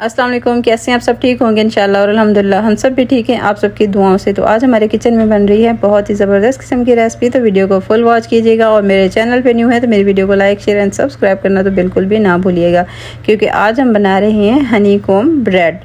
अस्सलाम वालेकुम। कैसे हैं आप? सब ठीक होंगे इंशाल्लाह और अल्हम्दुलिल्लाह हम सब भी ठीक हैं आप सबकी दुआओं से। तो आज हमारे किचन में बन रही है बहुत ही ज़बरदस्त किस्म की रेसिपी। तो वीडियो को फुल वॉच कीजिएगा और मेरे चैनल पे न्यू है तो मेरी वीडियो को लाइक शेयर एंड सब्सक्राइब करना तो बिल्कुल भी ना भूलिएगा, क्योंकि आज हम बना रहे हैं हनी कॉम्ब ब्रेड।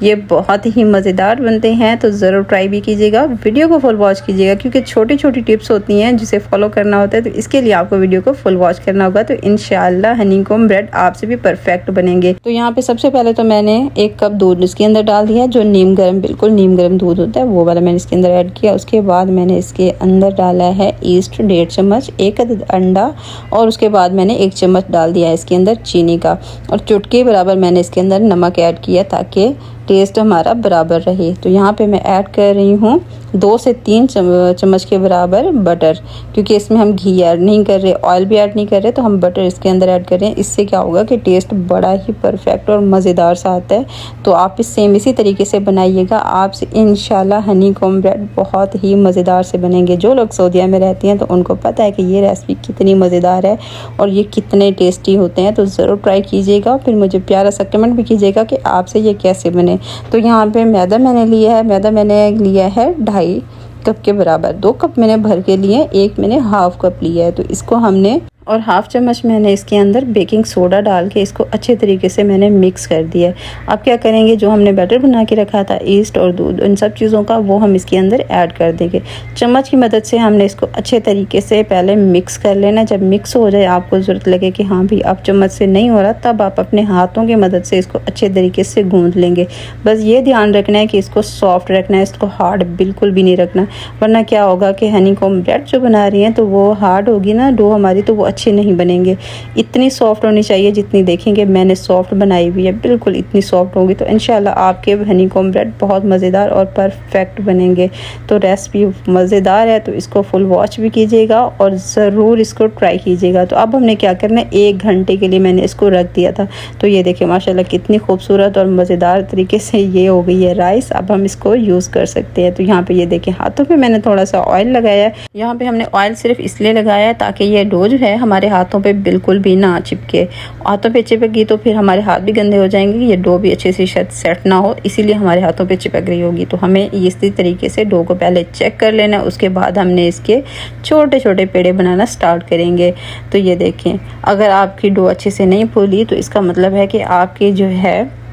ये बहुत ही मज़ेदार बनते हैं, तो ज़रूर ट्राई भी कीजिएगा। वीडियो को फुल वॉच कीजिएगा क्योंकि छोटी छोटी टिप्स होती हैं जिसे फॉलो करना होता है, तो इसके लिए आपको वीडियो को फुल वॉच करना होगा। तो इंशाल्लाह हनी कॉम्ब ब्रेड आपसे भी परफेक्ट बनेंगे। तो यहाँ पे सबसे पहले तो मैंने 1 कप दूध इसके अंदर डाल दिया, जो नीम गर्म, बिल्कुल नीम गर्म दूध होता है वो वाला मैंने इसके अंदर ऐड किया। उसके बाद मैंने इसके अंदर डाला है ईस्ट 1.5 चम्मच, 1 अदद अंडा, और उसके बाद मैंने 1 चम्मच डाल दिया है इसके अंदर चीनी का, और चुटकी बराबर मैंने इसके अंदर नमक ऐड किया ताकि टेस्ट हमारा बराबर रहे। तो यहाँ पे मैं ऐड कर रही हूँ 2 से 3 चम्मच के बराबर बटर, क्योंकि इसमें हम घी ऐड नहीं कर रहे, ऑयल भी ऐड नहीं कर रहे, तो हम बटर इसके अंदर ऐड कर रहे हैं। इससे क्या होगा कि टेस्ट बड़ा ही परफेक्ट और मज़ेदार सा आता है। तो आप सेम इसी तरीके से बनाइएगा, आपसे इंशाल्लाह हनी कॉम्ब ब्रेड बहुत ही मज़ेदार से बनेंगे। जो लोग सऊदीया में रहते हैं तो उनको पता है कि ये रेसिपी कितनी मज़ेदार है और ये कितने टेस्टी होते हैं। तो ज़रूर ट्राई कीजिएगा, फिर मुझे प्यारा सा कमेंट भी कीजिएगा कि आपसे ये कैसे बने। तो यहाँ पे मैदा मैंने लिया है 2.5 कप के बराबर। 2 कप मैंने भर के लिए, 1 मैंने हाफ कप लिया है। तो इसको हमने, और हाफ चम्मच मैंने इसके अंदर बेकिंग सोडा डाल के इसको अच्छे तरीके से मैंने मिक्स कर दिया है। अब क्या करेंगे, जो हमने बैटर बना के रखा था ईस्ट और दूध, इन सब चीज़ों का, वो हम इसके अंदर ऐड कर देंगे। चम्मच की मदद से हमने इसको अच्छे तरीके से पहले मिक्स कर लेना। जब मिक्स हो जाए, आपको ज़रूरत लगे कि हाँ भी अब चम्मच से नहीं हो रहा, तब आप अपने हाथों की मदद से इसको अच्छे तरीके से गूँध लेंगे। बस ये ध्यान रखना है कि इसको सॉफ्ट रखना है, इसको हार्ड बिल्कुल भी नहीं रखना, वरना क्या होगा कि हनी कॉम्ब ब्रेड जो बना रही हैं तो वो हार्ड होगी ना डो हमारी, तो वो अच्छे नहीं बनेंगे। इतनी सॉफ्ट होनी चाहिए जितनी देखेंगे मैंने सॉफ्ट बनाई हुई है, बिल्कुल इतनी सॉफ्ट होगी तो इंशाल्लाह आपके हनी कॉम्ब ब्रेड बहुत मज़ेदार और परफेक्ट बनेंगे। तो रेसिपी मज़ेदार है, तो इसको फुल वॉच भी कीजिएगा और ज़रूर इसको ट्राई कीजिएगा। तो अब हमने क्या करना है, 1 घंटे के लिए मैंने इसको रख दिया था। तो ये देखिए माशाल्लाह कितनी खूबसूरत और मज़ेदार तरीके से ये हो गई है राइस। अब हम इसको यूज़ कर सकते हैं। तो यहाँ पे ये देखिए हाथों पे मैंने थोड़ा सा ऑयल लगाया है। यहाँ पे हमने ऑयल सिर्फ इसलिए लगाया है ताकि ये डो जो है हमारे हाथों पे बिल्कुल भी ना चिपके। हाथों पे चिपकेगी तो फिर हमारे हाथ भी गंदे हो जाएंगे, ये डो भी अच्छे से सेट ना हो, इसीलिए हमारे हाथों पे चिपक रही होगी। तो हमें इसी तरीके से डो को पहले चेक कर लेना, उसके बाद हमने इसके छोटे छोटे पेड़े बनाना स्टार्ट करेंगे। तो ये देखें, अगर आपकी डो अच्छे से नहीं फूली तो इसका मतलब है कि आपकी जो है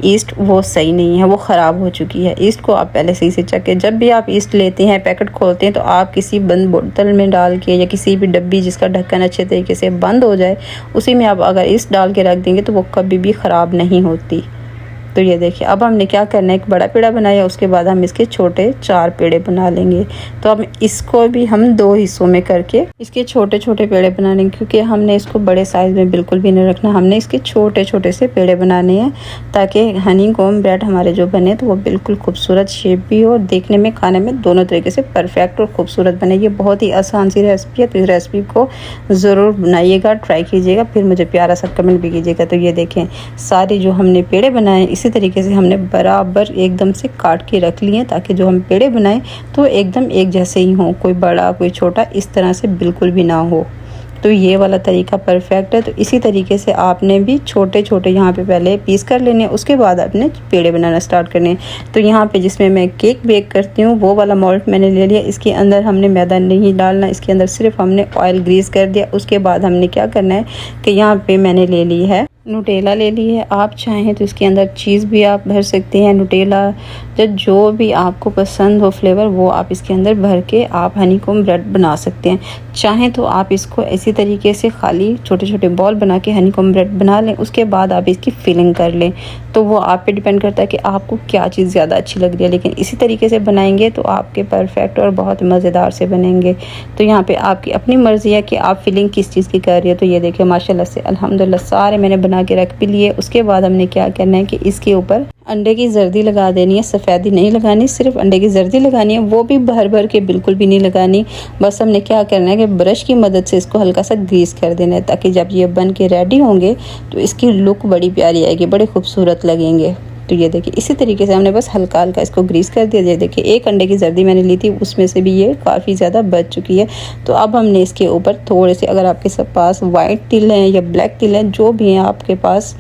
ईस्ट वो सही नहीं है, वो ख़राब हो चुकी है। ईस्ट को आप पहले सही से चेक करें। जब भी आप ईस्ट लेते हैं, पैकेट खोलते हैं, तो आप किसी बंद बोतल में डाल के या किसी भी डब्बी जिसका ढक्कन अच्छे तरीके से बंद हो जाए, उसी में आप अगर ईस्ट डाल के रख देंगे तो वो कभी भी ख़राब नहीं होती। तो ये देखिए, अब हमने क्या करना है, एक बड़ा पेड़ा बनाया, उसके बाद हम इसके छोटे 4 पेड़े बना लेंगे। तो अब इसको भी हम 2 हिस्सों में करके इसके छोटे छोटे पेड़े बना लेंगे, क्योंकि हमने इसको बड़े साइज़ में बिल्कुल भी नहीं रखना, हमने इसके छोटे छोटे से पेड़े बनाने हैं ताकि हनी कॉम्ब ब्रेड हमारे जो बने तो वो बिल्कुल खूबसूरत शेप भी हो और देखने में, खाने में दोनों तरीके से परफेक्ट और खूबसूरत बने। ये बहुत ही आसान सी रेसिपी है, तो इस रेसिपी को ज़रूर बनाइएगा, ट्राई कीजिएगा, फिर मुझे प्यारा सा कमेंट भी कीजिएगा। तो ये देखें, सारे जो हमने पेड़े बनाए इसी तरीके से हमने बराबर एकदम से काट के रख लिए, ताकि जो हम पेड़े बनाएं तो एकदम एक जैसे ही हों, कोई बड़ा कोई छोटा इस तरह से बिल्कुल भी ना हो। तो ये वाला तरीका परफेक्ट है। तो इसी तरीके से आपने भी छोटे छोटे यहाँ पे पहले पीस कर लेने हैं, उसके बाद आपने पेड़े बनाना स्टार्ट करने हैं। तो यहाँ पे जिसमें मैं केक बेक करती हूँ वो वाला मोल्ड मैंने ले लिया। इसके अंदर हमने मैदा नहीं डालना, इसके अंदर सिर्फ हमने ऑयल ग्रीस कर दिया। उसके बाद हमने क्या करना है कि यहाँ पे मैंने ले ली है न्यूटेला ले ली है। आप चाहें तो इसके अंदर चीज़ भी आप भर सकते हैं, न्यूटेला जो भी आपको पसंद हो फ्लेवर, वो आप इसके अंदर भर के आप हनी कॉम्ब ब्रेड बना सकते हैं। चाहें तो आप इसको इसी तरीके से खाली छोटे छोटे बॉल बना के हनी कॉम्ब ब्रेड बना लें, उसके बाद आप इसकी फिलिंग कर लें। तो वो आप पे डिपेंड करता है कि आपको क्या चीज़ ज़्यादा अच्छी लग रही है, लेकिन इसी तरीके से बनाएंगे तो आपके परफेक्ट और बहुत मज़ेदार से बनेंगे। तो यहाँ पे आपकी अपनी मर्ज़ी है कि आप फिलिंग किस चीज़ की कर रही है। तो ये देखिए माशाल्लाह से अल्हम्दुलिल्लाह सारे मैंने बना के रख भी लिए। उसके बाद हमने क्या करना है कि इसके ऊपर अंडे की जर्दी लगा देनी है, सफ़ेदी नहीं लगानी, सिर्फ अंडे की जर्दी लगानी है, वो भी भर भर के बिल्कुल भी नहीं लगानी। बस हमने क्या करना है कि ब्रश की मदद से इसको हल्का सा ग्रीस कर देना है, ताकि जब ये बन के रेडी होंगे तो इसकी लुक बड़ी प्यारी आएगी, बड़े खूबसूरत लगेंगे। तो ये देखिए इसी तरीके से हमने बस हल्का हल्का इसको ग्रीस कर दिया। ये देखिए 1 अंडे की जर्दी मैंने ली थी, उसमें से भी ये काफ़ी ज़्यादा बच चुकी है। तो अब हमने इसके ऊपर थोड़े से, अगर आपके पास वाइट तिल हैं या ब्लैक तिल हैं, जो भी हैं आपके पास,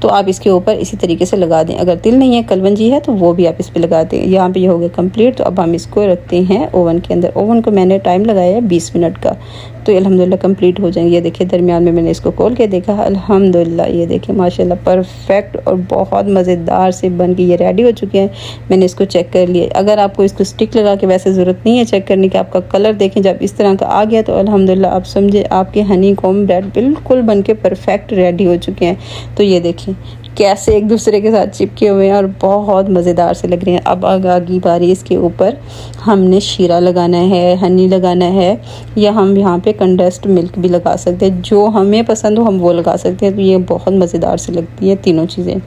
तो आप इसके ऊपर इसी तरीके से लगा दें। अगर तिल नहीं है, कलवंजी है, तो वो भी आप इस पर लगा दें। यहाँ पे ये हो गया कंप्लीट। तो अब हम इसको रखते हैं ओवन के अंदर। ओवन को मैंने टाइम लगाया है 20 मिनट का, तो अल्हम्दुलिल्लाह कंप्लीट हो जाएंगे। ये देखिए दरमियान में मैंने इसको खोल के देखा, अल्हम्दुलिल्लाह ये देखिए माशाल्लाह परफेक्ट और बहुत मज़ेदार से बन के ये रेडी हो चुके हैं। मैंने इसको चेक कर लिया। अगर आपको इसको स्टिक लगा के वैसे ज़रूरत नहीं है चेक करने की, आपका कलर देखें जब इस तरह का आ गया तो अल्हम्दुलिल्लाह आप समझे आपके हनी कॉम्ब ब्रेड बिल्कुल बन के परफेक्ट रेडी हो चुके हैं। तो ये देखें कैसे एक दूसरे के साथ चिपके हुए हैं और बहुत मज़ेदार से लग रहे हैं। अब आगे बारी इसके ऊपर हमने शीरा लगाना है, हनी लगाना है, या हम यहाँ पे कंडेंस्ड मिल्क भी लगा सकते हैं। जो हमें पसंद हो हम वो लगा सकते हैं। तो ये बहुत मज़ेदार से लगती है तीनों चीज़ें।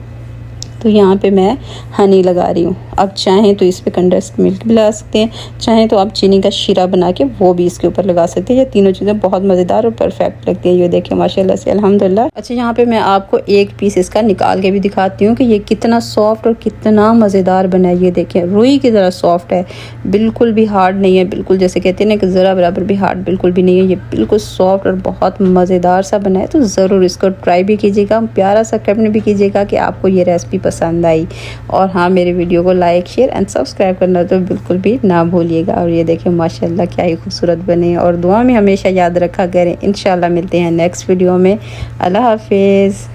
तो यहाँ पे मैं हनी लगा रही हूँ। अब चाहें तो इस पे कंडेंस्ड मिल्क भी लगा सकते हैं, चाहें तो आप चीनी का शीरा बना के वो भी इसके ऊपर लगा सकते हैं। ये तीनों चीज़ें बहुत मज़ेदार और परफेक्ट लगती हैं। ये देखिए माशाल्लाह से अल्हम्दुलिल्लाह। अच्छा यहाँ पे मैं आपको एक पीस इसका निकाल के भी दिखाती हूँ कि ये कितना सॉफ्ट और कितना मज़ेदार बना है। ये देखें रुई की तरह सॉफ्ट है, बिल्कुल भी हार्ड नहीं है। बिल्कुल जैसे कहते हैं ना कि ज़रा बराबर भी हार्ड बिल्कुल भी नहीं है। ये बिल्कुल सॉफ्ट और बहुत मज़ेदार सा बना है। तो ज़रूर इसको ट्राई भी कीजिएगा, प्यारा सा कमेंट भी कीजिएगा कि आपको ये रेसिपी पसंद आई। और हाँ, मेरे वीडियो को लाइक शेयर एंड सब्सक्राइब करना तो बिल्कुल भी ना भूलिएगा। और ये देखें माशाल्लाह क्या ही खूबसूरत बने। और दुआ में हमेशा याद रखा करें। इंशाल्लाह मिलते हैं नेक्स्ट वीडियो में। अल्लाह हाफिज़।